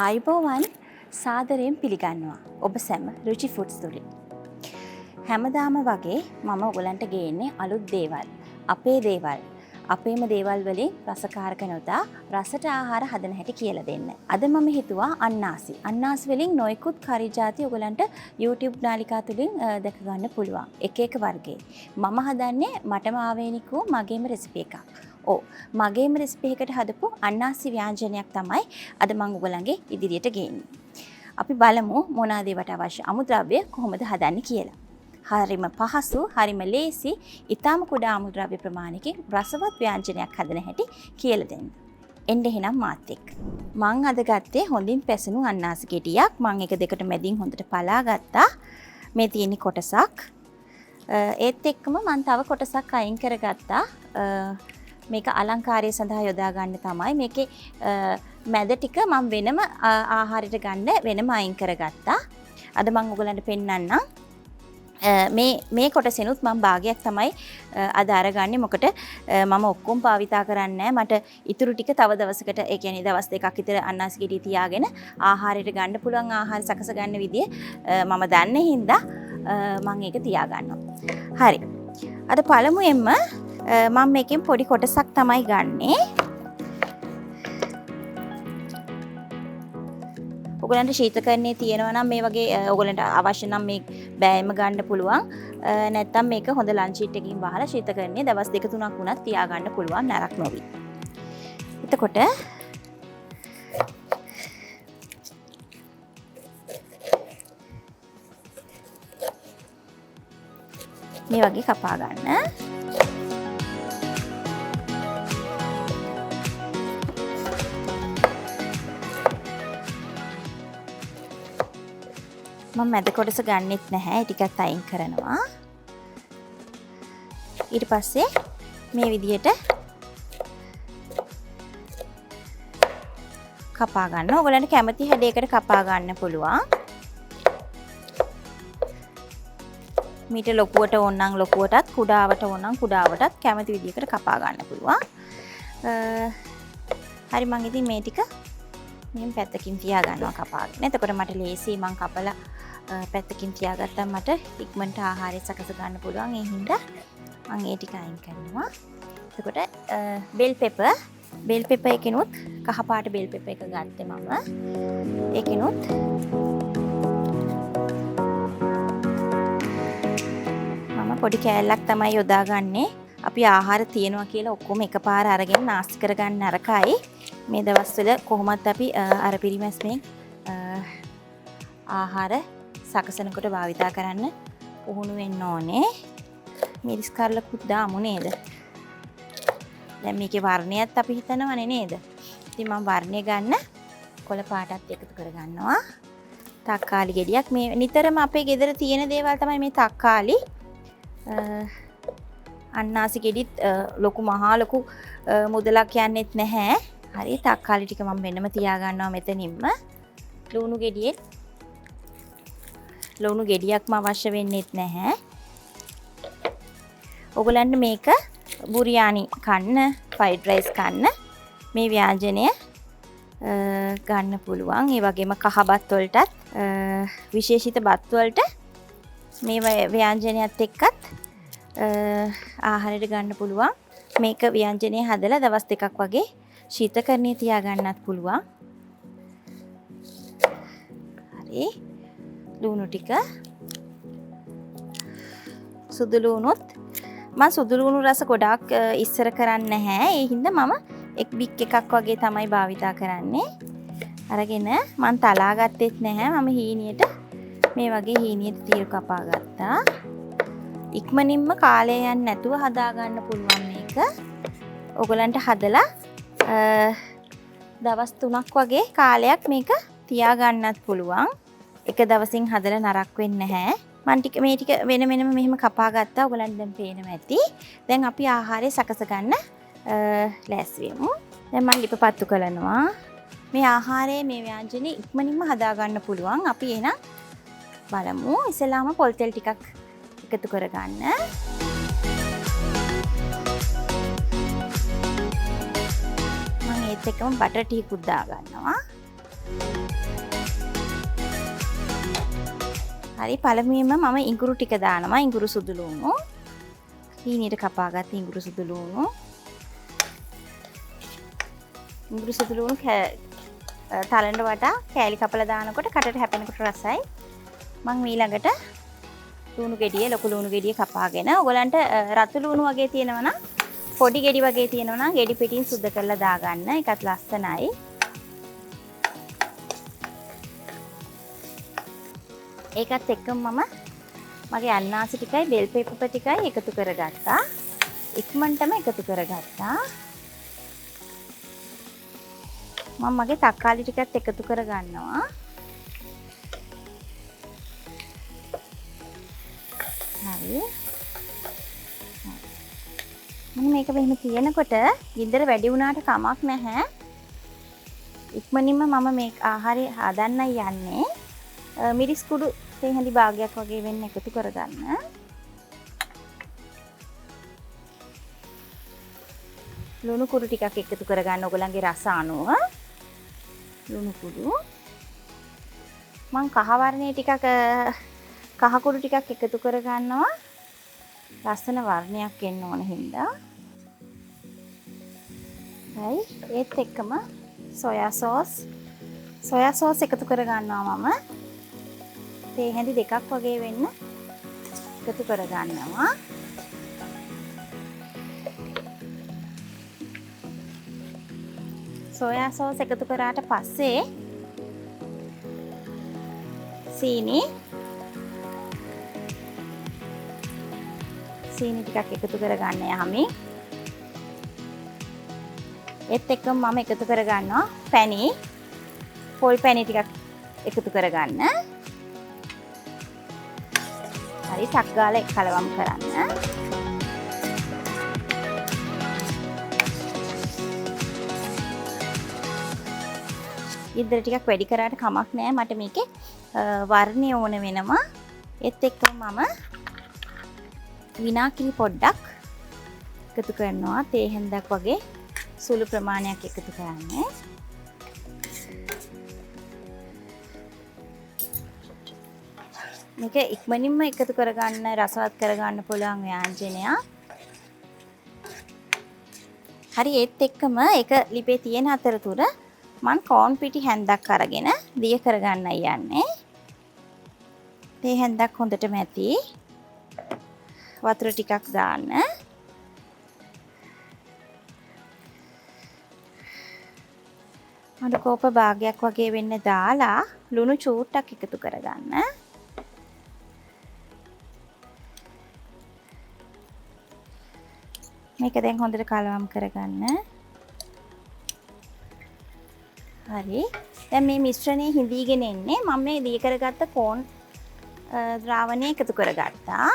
ආයුබෝවන් සාදරයෙන් පිළිගන්නවා ඔබ සැම රුචි ෆුඩ්ස් තුලින්. හැමදාම වගේ මම ඔයගලන්ට ගේන්නේ අලුත් දේවල්. අපේ දේවල්. අපේම දේවල් වලින් රසකාරක නොදා රසට ආහාර හදන හැටි කියලා දෙන්න. අද මම හිතුවා අන්නාසි. අන්නාසි වලින් නොයෙකුත් කරි ಜಾති ඔයගලන්ට YouTube නාලිකා තුලින් දැක ගන්න පුළුවන්. එක එක වර්ගයේ. මම හදන්නේ මටම ආවේනික වූ මගේම රෙසිපි එකක්. මගේම රෙසිපි එකකට හදපු අන්නාසි ව්‍යංජනයක් තමයි අද මම ඔයගලන්ගේ ඉදිරියට ගේන්නේ. අපි බලමු මොනවාද ඒවට අවශ්‍ය අමුද්‍රව්‍ය කොහොමද හදන්නේ කියලා. හරිම පහසු, හරිම ලේසි, ඊටාම කුඩා අමුද්‍රව්‍ය ප්‍රමාණයකින් රසවත් ව්‍යංජනයක් හදන හැටි කියලා දෙන්න. එන්න එහෙනම් මාත් එක්ක. මම අද ගත්තේ හොඳින් පැසුණු අන්නාසි ගෙඩියක්. මම එක දෙකට මැදින් හොඳට පලා ගත්තා. මේ තියෙන කොටසක්. ඒත් එක්කම මම තව කොටසක් අයින් කරගත්තා. මේක අලංකාරය සඳහා යොදා ගන්න තමයි. මේකේ මැද ටික මම වෙනම ආහාරයට ගන්න වෙනම අයින් කරගත්තා. අද මම ඔයගලන්ට පෙන්නන්නම්. මේ කොටසෙනුත් මම භාගයක් තමයි අද අරගන්නේ. මොකට මම ඔක්කොම භාවිතා කරන්නේ නැහැ. මට ඉතුරු ටික තව දවසකට, ඒ කියන්නේ දවස් දෙකක් විතර අන්නාසි ගෙඩිය තියාගෙන ආහාරයට ගන්න පුළුවන් ආහාර සකස ගන්න විදිය මම දන්නේ හින්දා මම ඒක තියා ගන්නවා. හරි. අද පළමුවෙන්ම මම මේකෙන් පොඩි කොටසක් තමයි ගන්නෙ. ඔයගලන්ට ශීතකරණයේ තියෙනවා නම් මේ වගේ ඔයගලන්ට අවශ්‍ය නම් මේ බෑයම ගන්න පුළුවන්. නැත්නම් මේක හොඳ ලන්ච් ෂීට් එකකින් වහලා ශීතකරණයේ දවස් 2-3ක් වුණත් තියා ගන්න පුළුවන් නරක නොවි. එතකොට මේ වගේ කපා ගන්න. මම මැද කොටස ගන්නෙත් නැහැ. ටිකක් අයින් කරනවා. ඊට පස්සේ මේ විදිහට කපා ගන්න. ඔයගලන්ට කැමති හැඩයකට කපා ගන්න පුළුවන්. මීට ලොකුවට ඕන නම් ලොකුවටත්, කුඩාවට ඕන නම් කුඩාවටත් කැමති විදිහකට කපා ගන්න පුළුවන්. හරි, මම ඉතින් මේ ටික මෙහෙම පැත්තකින් තියා ගන්නවා කපාගෙන. එතකොට මට ලේසියි, මම කපලා පැත්තකින් තියාගත්තාම මට ඉක්මනට ආහාරය සකස ගන්න පුළුවන්. ඒ හින්දා මම ඒ ටික අයින් කරනවා. එතකොට බෙල් පෙපර් එකනොත් කහ පාට බෙල් පෙපර් එක ගත්තේ මම. ඒකනොත් මම පොඩි කෑල්ලක් තමයි යොදාගන්නේ. අපි ආහාර තියනවා කියලා ඔක්කොම එකපාර අරගෙන නාස්ති කරගන්න නරකයි. මේ දවස්වල කොහොමත් අපි අර පිරිමැස්මෙන් ආහාර සකසනකොට භාවිතා කරන්න පුහුණු වෙන්න ඕනේ. මිරිස් කරලකුත් දාමු නේද? දැන් මේකේ වර්ණයත් අපි හිතනවනේ නේද? ඉතින් මම වර්ණය ගන්න කොළ පාටත් එකතු කරගන්නවා. තක්කාලි ගෙඩියක්. මේ නිතරම අපේ ගෙදර තියෙන දේවල් තමයි මේ තක්කාලි. අන්නාසි ගෙඩිත් මහා ලොකු මුදලක් යන්නෙත් නැහැ. හරි, තක්කාලි ටික මම වෙනම තියා ගන්නවා මෙතනින්ම. ලුණු ගෙඩියක්ම අවශ්‍ය වෙන්නේත් නැහැ. ඔයගලන්ට මේක බුරියානි කන්න, ෆ්‍රයිඩ් රයිස් කන්න මේ ව්‍යංජනය ගන්න පුළුවන්. ඒ වගේම කහ බත් වලටත්, විශේෂිත බත් වලට මේ ව්‍යංජනයත් එක්කත් ආහාරයට ගන්න පුළුවන්. මේක ව්‍යංජනය හදලා දවස් 2ක් වගේ ශීතකරණයේ තියා ගන්නත් පුළුවන්. හරි. ලුණු ටික. සුදු ලුණුත් මම සුදු ලුණු රස ගොඩාක් ඉස්සර කරන්නේ නැහැ. ඒ හින්දා මම බික් එකක් වගේ තමයි භාවිතා කරන්නේ. අරගෙන මම තලා ගත්තෙත් නැහැ. මම හීනියට මේ වගේ හීනියට තීරු කපා ගත්තා. ඉක්මනින්ම කාලය යන්නේ නැතුව හදා ගන්න පුළුවන් මේක. ඔයගලන්ට හදලා දවස් 3ක් වගේ කාලයක් මේක තියා ගන්නත් පුළුවන්. එක දවසින් හදලා නරක වෙන්නේ නැහැ. මම මේ ටික වෙන වෙනම මෙහෙම කපා ගත්තා. ඔයගලන්ට දැන් පේනවා ඇති. දැන් අපි ආහාරය සකස ගන්න ලෑස්ති වෙමු. දැන් මම ලිප පත්තු කරනවා. මේ ආහාරයේ මේ ව්‍යංජනේ ඉක්මනින්ම හදා ගන්න පුළුවන්. අපි එහෙනම් බලමු. ඉස්සෙල්ලාම පොල් තෙල් ටිකක් එකතු කරගන්න. මම ඒත් එක්කම බටර් ටිකකුත් දා ගන්නවා. හරි පළමුවෙන්ම මම ඉඟුරු ටික දානවා. ඉඟුරු සුදු ලුණු. හීනීට කපාගත්ත ඉඟුරු සුදු ලුණු. ඉඟුරු සුදු ලුණු තලන්න වටා කෑලි කපලා දානකොට කටට හැපෙනකොට රසයි. මම ඊළඟට ලුණු ගෙඩිය ලොකු ලුණු ගෙඩිය කපාගෙන ඔයගලන්ට රතු ලුණු වගේ තියෙනවා නම් පොඩි ගෙඩි වගේ තියෙනවා නම් ගෙඩි පිටින් සුද්ධ කරලා දාගන්න. ඒකත් ලස්සනයි. ඒකත් එක්කම මම මගේ අන්නාසි ටිකයි බෙල් පෙපර් ටිකයි එකතු කරගත්තා. ඉක්මනටම එකතු කරගත්තා. මම මගේ තක්කාලි ටිකත් එකතු කරගන්නවා. හරි. මම මේක මෙහෙම තියනකොට ගින්දර වැඩි වුණාට කමක් නැහැ. ඉක්මනින්ම මම මේ ආහාරය හදන්නයි යන්නේ. මිරිස් කුඩු තේ භාගයක් වගේ වෙන්න එකතු කරගන්න. ලුණු කුඩු ටිකක් එකතු කරගන්න ඔයගලන්ගේ රස අනුව. ලුණු කුඩු. මං කහ වර්ණයේ ටිකක් කහ කුඩු ටිකක් එකතු කරගන්නවා. ලස්සන වර්ණයක් එන්න ඕන හින්දා. හරි. ඒත් එක්කම සොයා සෝස් එකතු කරගන්නවා මම. තේ හැඳි දෙකක් වගේ වෙන්න එකතු කරගන්නවා. සෝයා සෝස් එකතු කරාට පස්සේ සීනි ටිකක් එකතු කරගන්න යහමි. ඒත් එක්කම මම එකතු කරගන්නවා පොල් පැණි ටිකක් එකතු කරගන්න. හරි ටක් ගාලා කලවම් කරන්න. ඉදර ටිකක් වැඩි කරාට කමක් නෑ. මට මේකේ වර්ණය ඕන වෙනවා. ඒත් එක්කම මම විනාකිනි පොඩ්ඩක් එකතු කරනවා. තේ හැන්දක් වගේ සුළු ප්‍රමාණයක් එකතු කරන්න. මේක ඉක්මනින්ම එකතු කරගන්න රසවත් කරගන්න පුළුවන් ව්‍යංජනයක්. හරි ඒත් එක්කම ඒක ලිපේ තියෙන අතරතුර මම කෝන් පිටි හැන්දක් අරගෙන දිය කරගන්නයි යන්නේ. තේ හැන්දක් හොඳට මැති. වතුර ටිකක් දාන්න. අර කෝප භාගයක් වගේ වෙන්න දාලා ලුණු චූට්ටක් එකතු කරගන්න. මේක දැන් හොඳට කලවම් කරගන්න. හරි. දැන් මේ මිශ්‍රණය හිඳීගෙන එන්නේ. මම මේ දී කරගත්ත කෝන් ද්‍රාවණය එකතු කරගත්තා.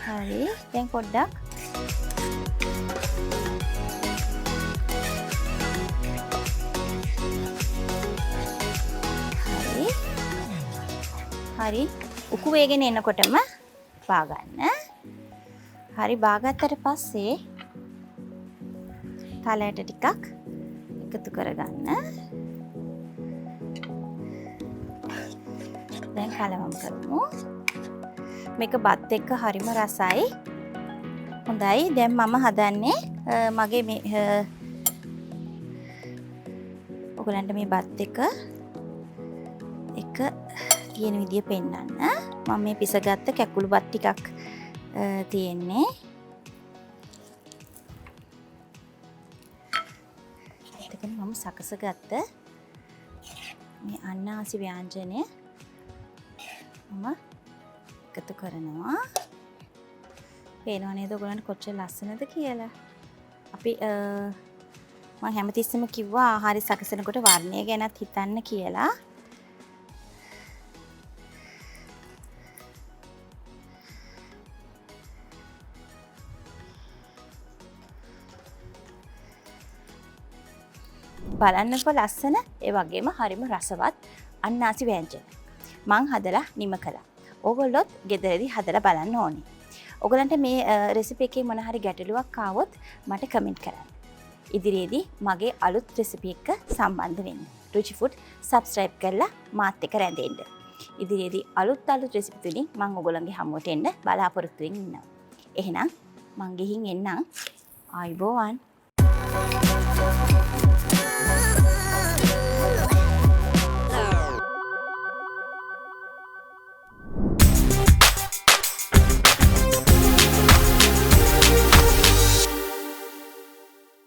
හරි. දැන් පොඩ්ඩක් හරි උකු වේගෙන එනකොටම බාගන්න. හරි බාගත්තට පස්සේ තලයට ටිකක් එකතු කරගන්න. දැන් කලවම් කරමු. මේක බත් එක්ක හරිම රසයි. හොඳයි. දැන් මම හදන්නේ මගේ මේ ඔයගලන්ට මේ බත් එක තියෙන විදිය පෙන්නන්න. මම මේ පිසගත්ත කැකුළු බත් ටිකක් තියෙන්නේ. එතකොට මම සකසගත්ත මේ අන්නාසි ව්‍යංජනය මම එකතු කරනවා. පේනව නේද ඔයගලන්ට කොච්චර ලස්සනද කියලා. අපි මම හැමතිස්සෙම කිව්වා ආහාරي සකසනකොට වර්ණය ගැනත් හිතන්න කියලා. බලන්නකො ලස්සන ඒ වගේම හරිම රසවත් අන්නාසි ව්‍යංජන මං හදලා නිම කළා. ඕගොල්ලොත් ගෙදරදී හදලා බලන්න ඕනේ. ඕගලන්ට මේ රෙසිපි එකේ මොන හරි ගැටලුවක් ආවොත් මට කමෙන්ට් කරන්න. ඉදිරියේදී මගේ අලුත් රෙසිපි එක සම්බන්ධ වෙන්න. රුචි ෆුඩ් සබ්ස්ක්‍රයිබ් කරලා මාත් එක්ක රැඳෙන්න. ඉදිරියේදී අලුත් රෙසිපි තුලින් මම ඔයගොල්ලන්ගේ හමුවට එන්න බලාපොරොත්තු වෙමින් ඉන්නවා. එහෙනම් මං ගිහින් එන්නම්. ආයිබෝවන්.